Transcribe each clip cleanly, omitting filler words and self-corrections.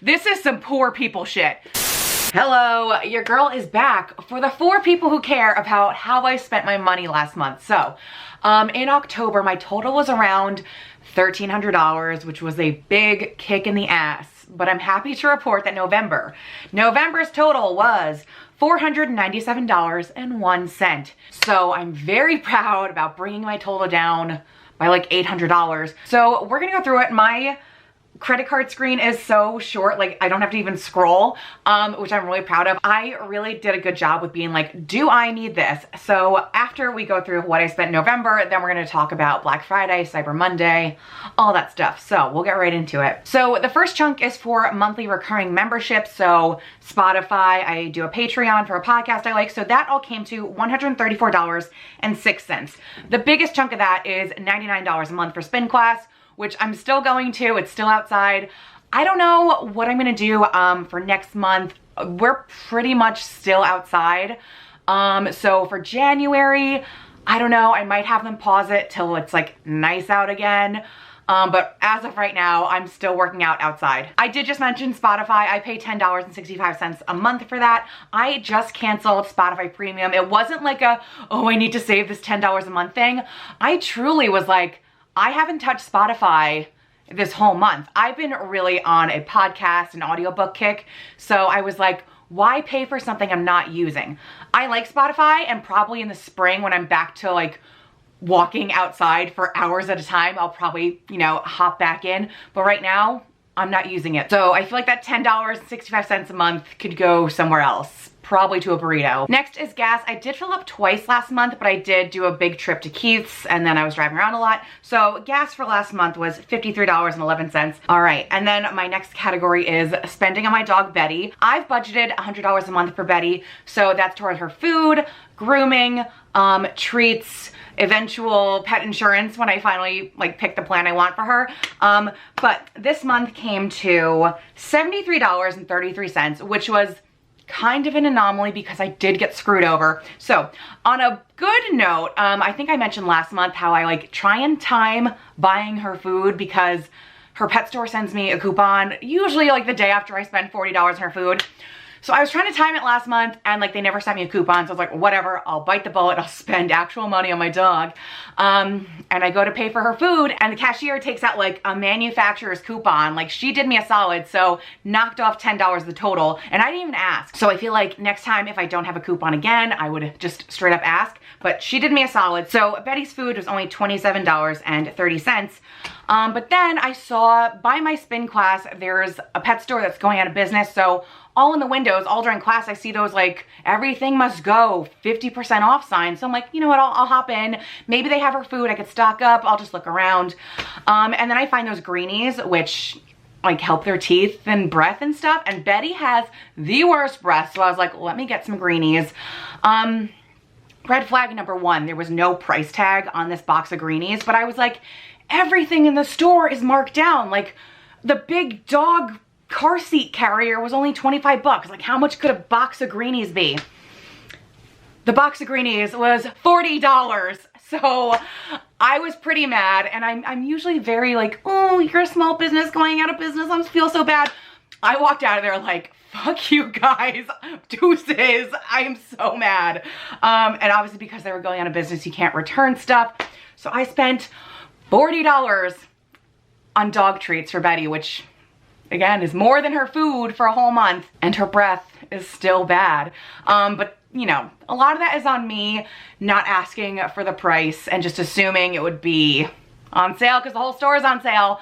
This is some poor people shit. Hello, your girl is back for the 4 people who care about how I spent my money last month. So, in October, my total was around $1,300, which was a big kick in the ass. But I'm happy to report that November's total was $497.01. So I'm very proud about bringing my total down by like $800. So we're gonna go through it. My credit card screen is so short, like I don't have to even scroll, which I'm really proud of. I really did a good job with being like, do I need this? So after we go through what I spent in November, then we're gonna talk about Black Friday, Cyber Monday, all that stuff. So we'll get right into it. So the first chunk is for monthly recurring memberships. So Spotify, I do a Patreon for a podcast I like. So that all came to $134.06. The biggest chunk of that is $99 a month for spin class, which I'm still going to. It's still outside. I don't know what I'm gonna do for next month. We're pretty much still outside. So for January, I don't know, I might have them pause it till it's like nice out again. But as of right now, I'm still working out outside. I did just mention Spotify. I pay $10.65 a month for that. I just canceled Spotify Premium. It wasn't like a, oh, I need to save this $10 a month thing. I truly was like, I haven't touched Spotify this whole month. I've been really on a podcast and audiobook kick. So I was like, why pay for something I'm not using? I like Spotify, and probably in the spring when I'm back to like walking outside for hours at a time, I'll probably, you know, hop back in. But right now, I'm not using it. So I feel like that $10.65 a month could go somewhere else. Probably to a burrito. Next is gas. I did fill up twice last month, but I did do a big trip to Keith's and then I was driving around a lot. So gas for last month was $53.11. All right, and then my next category is spending on my dog Betty. I've budgeted $100 a month for Betty. So that's toward her food, grooming, treats, eventual pet insurance when I finally like pick the plan I want for her. But this month came to $73.33, which was kind of an anomaly because I did get screwed over. So on a good note, I think I mentioned last month how I like try and time buying her food because her pet store sends me a coupon, usually like the day after I spend $40 on her food. So I was trying to time it last month and like they never sent me a coupon. So I was like, whatever, I'll bite the bullet. I'll spend actual money on my dog. And I go to pay for her food and the cashier takes out like a manufacturer's coupon. Like she did me a solid, so knocked off $10 the total, and I didn't even ask. So I feel like next time if I don't have a coupon again, I would just straight up ask, but she did me a solid. So Betty's food was only $27.30. But then I saw by my spin class, there's a pet store that's going out of business. So all in the windows, all during class, I see those like everything must go 50% off signs. So I'm like, you know what, I'll hop in. Maybe they have her food, I could stock up, I'll just look around. And then I find those greenies, which like help their teeth and breath and stuff. And Betty has the worst breath. So I was like, let me get some greenies. Red flag number 1, there was no price tag on this box of greenies, but I was like, everything in the store is marked down. Like the big dog car seat carrier was only 25 bucks. Like how much could a box of greenies be? The box of greenies was $40. So I was pretty mad, and I'm usually very like, oh, you're a small business going out of business. I feel so bad. I walked out of there like, fuck you guys, deuces. I am so mad. And obviously because they were going out of business, you can't return stuff. So I spent $40 on dog treats for Betty, which again is more than her food for a whole month, and her breath is still bad. But you know, a lot of that is on me not asking for the price and just assuming it would be on sale because the whole store is on sale.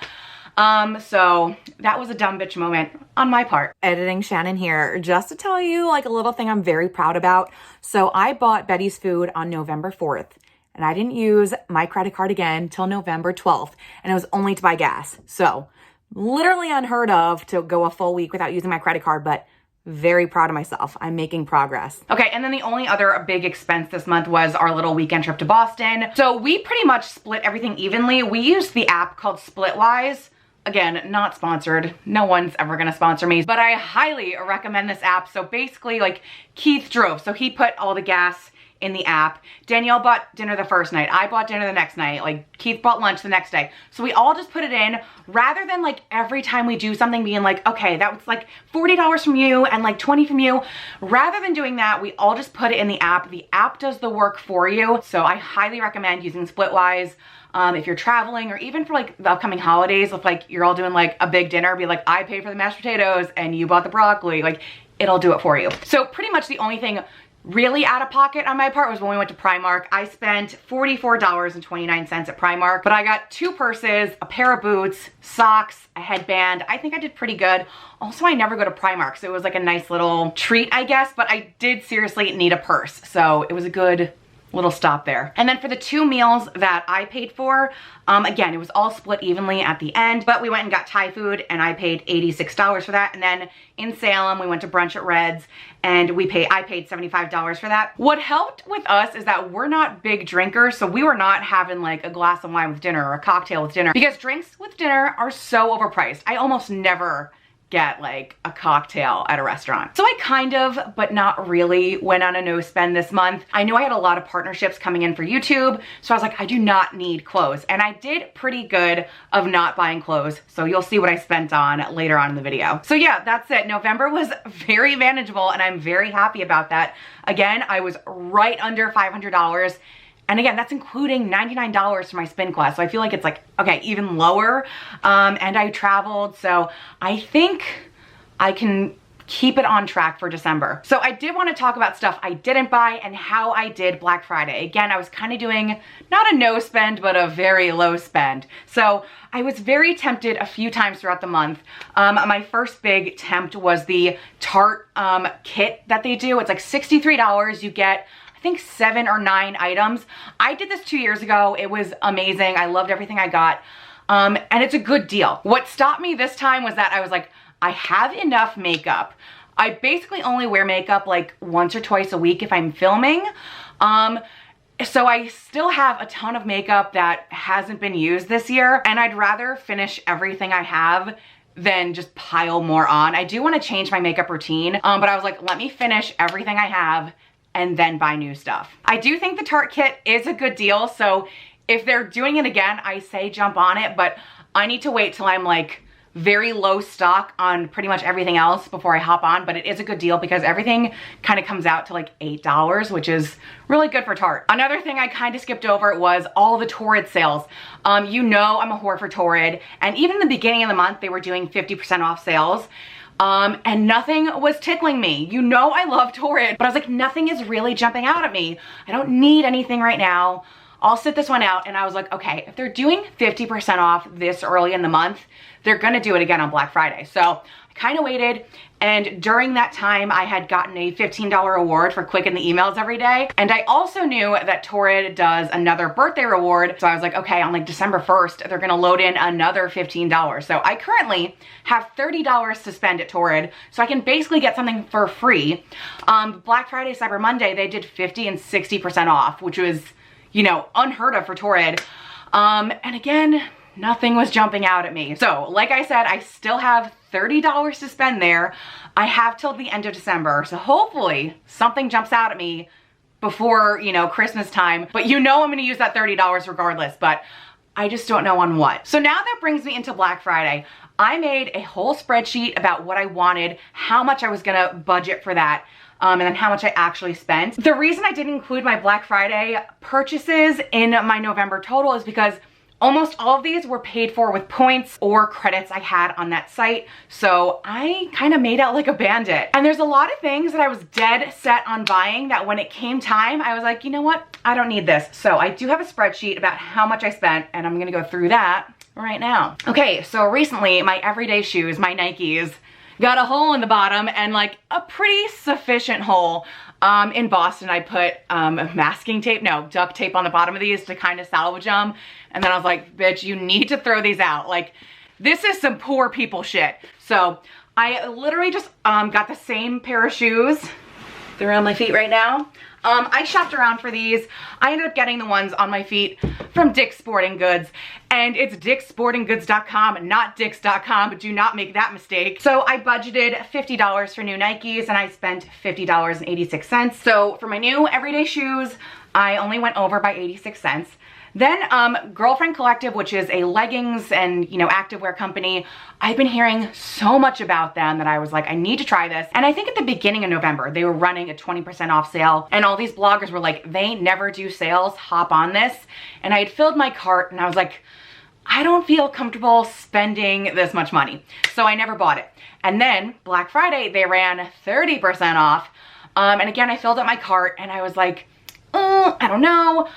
So that was a dumb bitch moment on my part. Editing Shannon here, just to tell you like a little thing I'm very proud about. So I bought Betty's food on November 4th. And I didn't use my credit card again till November 12th. And it was only to buy gas. So literally unheard of to go a full week without using my credit card, but very proud of myself. I'm making progress. Okay, and then the only other big expense this month was our little weekend trip to Boston. So we pretty much split everything evenly. We used the app called Splitwise. Again, not sponsored. No one's ever gonna sponsor me, but I highly recommend this app. So basically like Keith drove. So he put all the gas in the app. Danielle bought dinner the first night. I bought dinner the next night. Like Keith bought lunch the next day. So we all just put it in rather than like every time we do something being like, okay, that was like $40 from you and like 20 from you. Rather than doing that, we all just put it in the app. The app does the work for you. So I highly recommend using Splitwise. If you're traveling or even for like the upcoming holidays, if like you're all doing like a big dinner, be like, I paid for the mashed potatoes and you bought the broccoli, like it'll do it for you. So pretty much the only thing really out of pocket on my part was when we went to Primark. I spent $44.29 at Primark, but I got 2 purses, a pair of boots, socks, a headband. I think I did pretty good. Also, I never go to Primark, so it was like a nice little treat, I guess, but I did seriously need a purse. So it was a good little stop there. And then for the 2 meals that I paid for, again, it was all split evenly at the end, but we went and got Thai food and I paid $86 for that. And then in Salem, we went to brunch at Red's and I paid $75 for that. What helped with us is that we're not big drinkers, so we were not having like a glass of wine with dinner or a cocktail with dinner because drinks with dinner are so overpriced. I almost never get like a cocktail at a restaurant. So I kind of, but not really, went on a no spend this month. I knew I had a lot of partnerships coming in for YouTube, so I was like, I do not need clothes. And I did pretty good of not buying clothes. So you'll see what I spent on later on in the video. So yeah, that's it. November was very manageable and I'm very happy about that. Again, I was right under $500. And again, that's including $99 for my spin class. So I feel like it's like, okay, even lower. And I traveled, so I think I can keep it on track for December. So I did want to talk about stuff I didn't buy and how I did Black Friday. Again, I was kind of doing not a no spend, but a very low spend. So I was very tempted a few times throughout the month. My first big tempt was the Tarte kit that they do. It's like $63. You get, I think 7 or 9 items. I did this 2 years ago. It was amazing. I loved everything I got. And it's a good deal. What stopped me this time was that I was like, I have enough makeup. I basically only wear makeup like once or twice a week if I'm filming. So I still have a ton of makeup that hasn't been used this year, and I'd rather finish everything I have than just pile more on. I do want to change my makeup routine, but I was like, let me finish everything I have and then buy new stuff. I do think the Tarte kit is a good deal, so if they're doing it again, I say jump on it, but I need to wait till I'm like very low stock on pretty much everything else before I hop on, but it is a good deal because everything kind of comes out to like $8, which is really good for Tarte. Another thing I kind of skipped over was all the Torrid sales. You know I'm a whore for Torrid, and even in the beginning of the month, they were doing 50% off sales. And nothing was tickling me. You know I love Torrid, but I was like, nothing is really jumping out at me. I don't need anything right now. I'll sit this one out. And I was like, okay, if they're doing 50% off this early in the month, they're gonna do it again on Black Friday. So I kind of waited, and during that time I had gotten a $15 reward for clicking the emails every day. And I also knew that Torrid does another birthday reward. So I was like, okay, on like December 1st, they're gonna load in another $15. So I currently have $30 to spend at Torrid, so I can basically get something for free. Black Friday, Cyber Monday, they did 50 and 60% off, which was, you know, unheard of for Torrid. And again, nothing was jumping out at me. So like I said, I still have $30 to spend there. I have till the end of December. So hopefully something jumps out at me before, you know, Christmas time. But you know I'm gonna use that $30 regardless, but I just don't know on what. So now that brings me into Black Friday. I made a whole spreadsheet about what I wanted, how much I was gonna budget for that, and then how much I actually spent. The reason I didn't include my Black Friday purchases in my November total is because almost all of these were paid for with points or credits I had on that site. So I kind of made out like a bandit. And there's a lot of things that I was dead set on buying that when it came time, I was like, you know what? I don't need this. So I do have a spreadsheet about how much I spent, and I'm gonna go through that right now. Okay, so recently my everyday shoes, my Nikes, got a hole in the bottom, and like a pretty sufficient hole. In Boston, I put duct tape on the bottom of these to kind of salvage them. And then I was like, bitch, you need to throw these out. Like, this is some poor people shit. So I literally just got the same pair of shoes. They're on my feet right now. I shopped around for these. I ended up getting the ones on my feet from Dick's Sporting Goods, and it's dickssportinggoods.com, not dicks.com, but do not make that mistake. So I budgeted $50 for new Nikes, and I spent $50.86. So for my new everyday shoes, I only went over by 86 cents. Then Girlfriend Collective, which is a leggings and, activewear company, I've been hearing so much about them that I was like, I need to try this. And I think at the beginning of November, they were running a 20% off sale, and all these bloggers were like, they never do sales, hop on this. And I had filled my cart, and I was like, I don't feel comfortable spending this much money. So I never bought it. And then Black Friday, they ran 30% off. And again, I filled up my cart, and I was like, I don't know.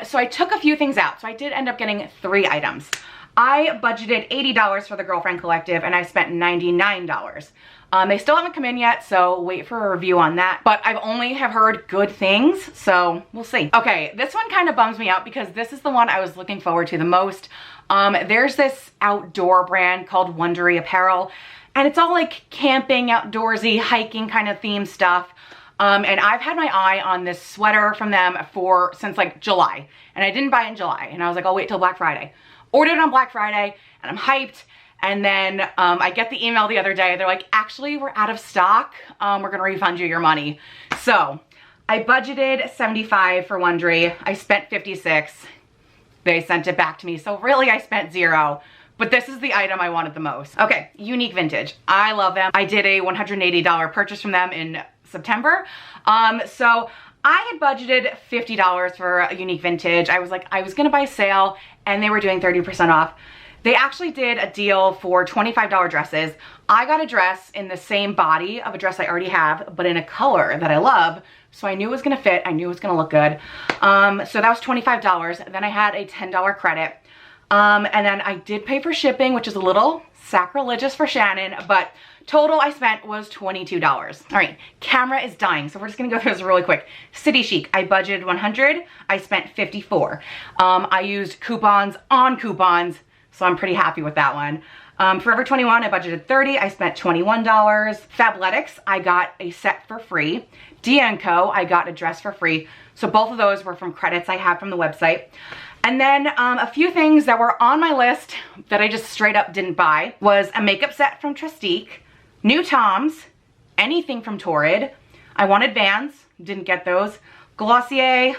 So I took a few things out. So I did end up getting 3 items. I budgeted $80 for the Girlfriend Collective, and I spent $99. They still haven't come in yet, so wait for a review on that. But I've only have heard good things, so we'll see. Okay, this one kind of bums me out because this is the one I was looking forward to the most. There's this outdoor brand called Wondery Apparel, and it's all like camping, outdoorsy, hiking kind of theme stuff. And I've had my eye on this sweater from them since like July, and I didn't buy it in July, and I was like, I'll wait till Black Friday. Ordered it on Black Friday, and I'm hyped. And then I get the email the other day. They're like, actually, we're out of stock. We're gonna refund you your money. So I budgeted $75 for Wondery. I spent $56. They sent it back to me. So really I spent $0. But this is the item I wanted the most. Okay, Unique Vintage. I love them. I did a $180 purchase from them in September. So I had budgeted $50 for a Unique Vintage. I was like, I was gonna buy a sale, and they were doing 30% off. They actually did a deal for $25 dresses. I got a dress in the same body of a dress I already have, but in a color that I love. So I knew it was gonna fit, I knew it was gonna look good. So that was $25. Then I had a $10 credit. And then I did pay for shipping, which is a little sacrilegious for Shannon, but total I spent was $22. All right, camera is dying, so we're just gonna go through this really quick. City Chic, I budgeted $100, I spent $54. I used coupons on coupons, so I'm pretty happy with that one. Forever 21, I budgeted $30, I spent $21. Fabletics, I got a set for free. D&Co, I got a dress for free. So both of those were from credits I have from the website. And then a few things that were on my list that I just straight up didn't buy was a makeup set from Trestique, new Toms, anything from Torrid. I wanted Vans, didn't get those. Glossier,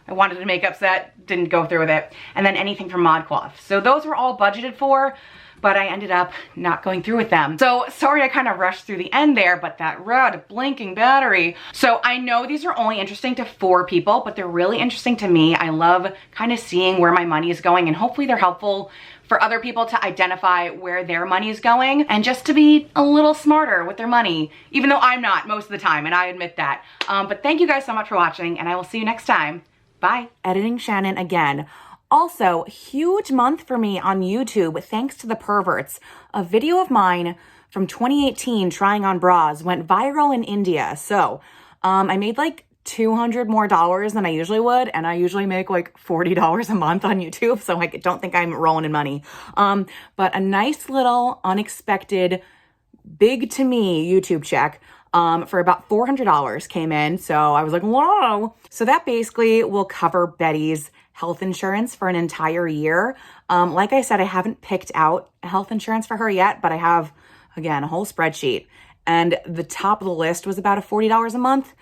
I wanted a makeup set, didn't go through with it. And then anything from ModCloth. So those were all budgeted for, but I ended up not going through with them. So sorry I kind of rushed through the end there, but that red blinking battery. So I know these are only interesting to 4 people, but they're really interesting to me. I love kind of seeing where my money is going, and hopefully they're helpful for other people to identify where their money is going and just to be a little smarter with their money, even though I'm not most of the time, and I admit that. But thank you guys so much for watching, and I will see you next time. Bye. Editing Shannon again. Also, huge month for me on YouTube thanks to The Perverts. A video of mine from 2018 trying on bras went viral in India. So I made like $200 more than I usually would, and I usually make like $40 a month on YouTube, so I don't think I'm rolling in money. But a nice little unexpected, big to me YouTube check for about $400 came in. So I was like, whoa. So that basically will cover Betty's health insurance for an entire year. Like I said, I haven't picked out health insurance for her yet, but I have, again, a whole spreadsheet. And the top of the list was about $40 a month.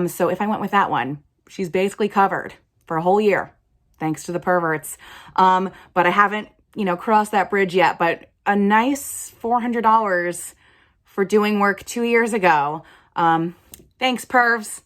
So if I went with that one, she's basically covered for a whole year, thanks to The Perverts. But I haven't, crossed that bridge yet, but a nice $400 for doing work 2 years ago. Thanks, pervs.